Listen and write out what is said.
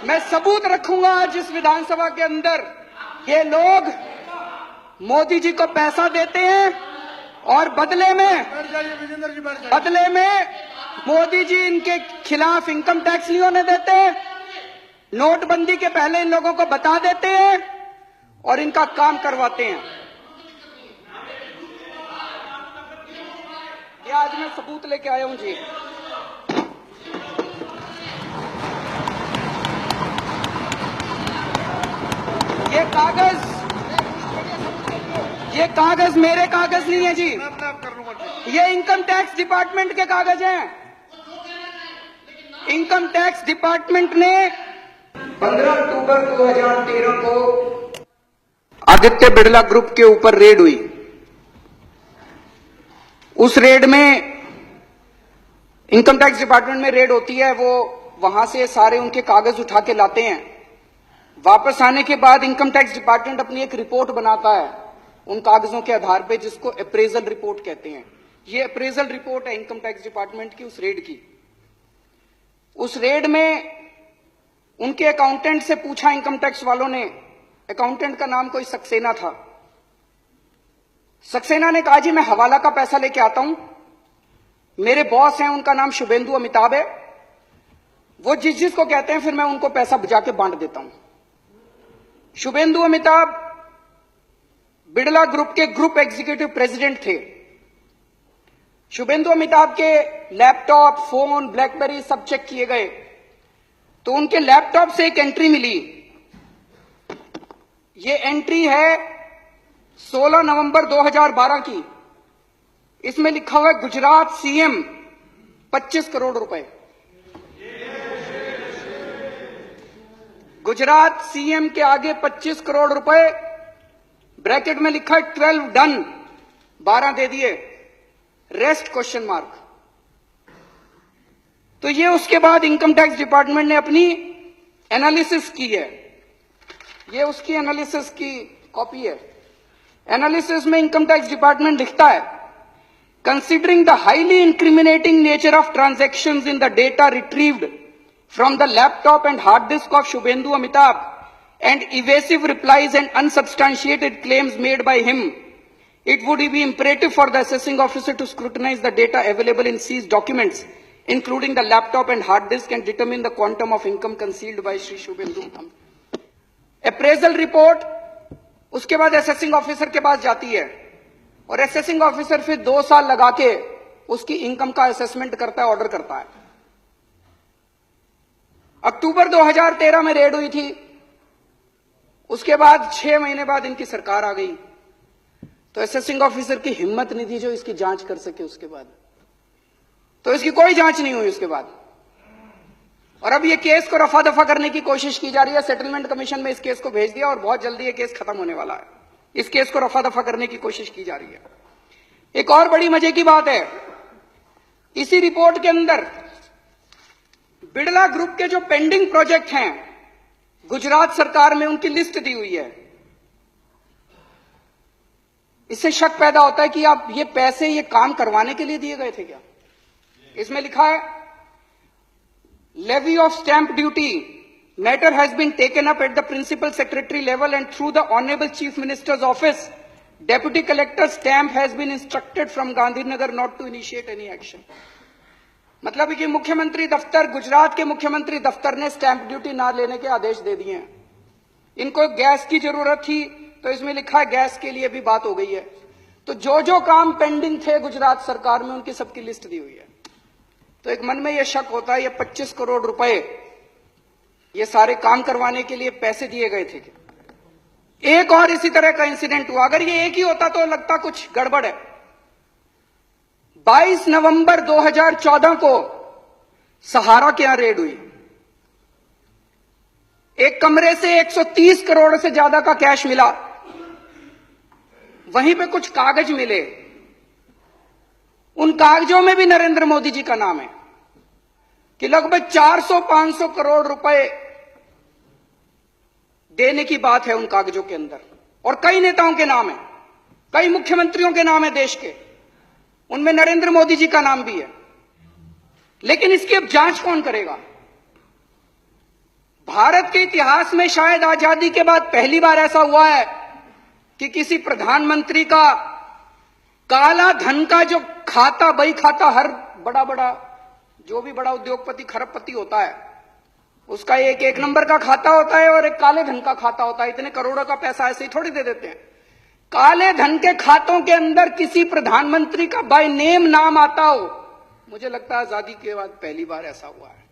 मैं सबूत रखूंगा आज इस विधानसभा के अंदर। ये लोग मोदी जी को पैसा देते हैं और बदले में मोदी जी इनके खिलाफ इनकम टैक्स नहीं होने देते, नोटबंदी के पहले इन लोगों को बता देते हैं और इनका काम करवाते हैं। ये आज मैं सबूत लेके आया हूं जी। ये कागज मेरे कागज नहीं है जी, ये इनकम टैक्स डिपार्टमेंट के कागज हैं। इनकम टैक्स डिपार्टमेंट ने 15 अक्टूबर 2013 को आदित्य बिड़ला ग्रुप के ऊपर रेड हुई। उस रेड में इनकम टैक्स डिपार्टमेंट में रेड होती है, वो वहां से सारे उनके कागज उठा के लाते हैं। वापस आने के बाद इनकम टैक्स डिपार्टमेंट अपनी एक रिपोर्ट बनाता है उन कागजों के आधार पे, जिसको अप्रेजल रिपोर्ट कहते हैं। ये अप्रेजल रिपोर्ट है इनकम टैक्स डिपार्टमेंट की उस रेड की। उस रेड में उनके अकाउंटेंट से पूछा इनकम टैक्स वालों ने, अकाउंटेंट का नाम कोई सक्सेना था। सक्सेना ने कहा जी मैं हवाला का पैसा लेके आता हूं, मेरे बॉस हैं उनका नाम शुभेंदु अमिताभ है, वो जिसको कहते हैं फिर मैं उनको पैसा जाके बांट देता हूं। शुभेंदु अमिताभ बिड़ला ग्रुप के ग्रुप एग्जीक्यूटिव प्रेसिडेंट थे। शुभेंदु अमिताभ के लैपटॉप, फोन, ब्लैकबेरी सब चेक किए गए तो उनके लैपटॉप से एक एंट्री मिली। ये एंट्री है 16 नवंबर 2012 की। इसमें लिखा हुआ है गुजरात सीएम 25 करोड़ रुपए। गुजरात सीएम के आगे 25 करोड़ रुपए, ब्रैकेट में लिखा है 12 डन, 12 दे दिए, रेस्ट क्वेश्चन मार्क। तो ये उसके बाद इनकम टैक्स डिपार्टमेंट ने अपनी एनालिसिस की है। ये उसकी एनालिसिस की कॉपी है। एनालिसिस में इनकम टैक्स डिपार्टमेंट लिखता है, considering the highly incriminating nature of transactions in the data retrieved from the laptop and hard disk of Shubhendu Amitabh and evasive replies and unsubstantiated claims made by him, it would be imperative for the assessing officer to scrutinize the data available in seized documents, including the laptop and hard disk, and determine the quantum of income concealed by Shri Shubhendu. Appraisal report उसके बाद assessing officer के पास जाती है और assessing officer फिर 2 साल लगा के उसकी इनकम का असेसमेंट करता है, ऑर्डर करता है। अक्टूबर 2013 में रेड हुई थी। उसके बाद 6 महीने बाद इनकी सरकार आ गई तो असेसिंग ऑफिसर की हिम्मत नहीं थी जो इसकी जांच कर सके। उसके बाद तो इसकी कोई जांच नहीं हुई उसके बाद। और अब ये केस को रफा दफा करने की कोशिश की जा रही है। सेटलमेंट कमीशन में इस केस को भेज दिया और बहुत जल्दी ये केस खत्म होने वाला है। इस केस को रफा दफा करने की कोशिश की जा रही है। एक और बड़ी मजे की बात है, इसी रिपोर्ट के अंदर बिड़ला ग्रुप के जो पेंडिंग प्रोजेक्ट हैं गुजरात सरकार में, उनकी लिस्ट दी हुई है। इससे शक पैदा होता है कि आप ये पैसे ये काम करवाने के लिए दिए गए थे क्या। इसमें लिखा है, levy of stamp duty matter has been taken up at the principal secretary level and through the honourable chief minister's office, deputy collector stamp has been instructed from Gandhinagar not to initiate any action. मतलब कि मुख्यमंत्री दफ्तर, गुजरात के मुख्यमंत्री दफ्तर ने stamp duty ना लेने के आदेश दे दिए हैं। इनको गैस की जरूरत थी तो इसमें लिखा है गैस के लिए भी बात हो गई है। तो जो जो काम पेंडिंग थे गुजरात सरकार में उनकी सबकी लिस्ट दी हुई है। तो एक मन में यह शक होता है ये 25 करोड़ रुपए ये सारे काम करवाने के लिए पैसे दिए गए थे। एक और इसी तरह का इंसिडेंट हुआ। अगर ये एक ही होता तो लगता कुछ गड़बड़ है। 22 नवंबर 2014 को सहारा के यहां रेड हुई। एक कमरे से 130 करोड़ से ज्यादा का कैश मिला। वहीं पे कुछ कागज मिले, उन कागजों में भी नरेंद्र मोदी जी का नाम है कि लगभग 400-500 करोड़ रुपए देने की बात है उन कागजों के अंदर। और कई नेताओं के नाम है, कई मुख्यमंत्रियों के नाम है देश के, उनमें नरेंद्र मोदी जी का नाम भी है। लेकिन इसकी अब जांच कौन करेगा? भारत के इतिहास में शायद आजादी के बाद पहली बार ऐसा हुआ है कि किसी प्रधानमंत्री का काला धन का जो खाता, बही खाता, हर बड़ा जो भी बड़ा उद्योगपति, खरबपति होता है, उसका एक नंबर का खाता होता है और एक काले धन का खाता होता है। इतने करोड़ों का पैसा ऐसे ही थोड़ी दे देते हैं। काले धन के खातों के अंदर किसी प्रधानमंत्री का बाय नेम नाम आता हो, मुझे लगता है आजादी के बाद पहली बार ऐसा हुआ है।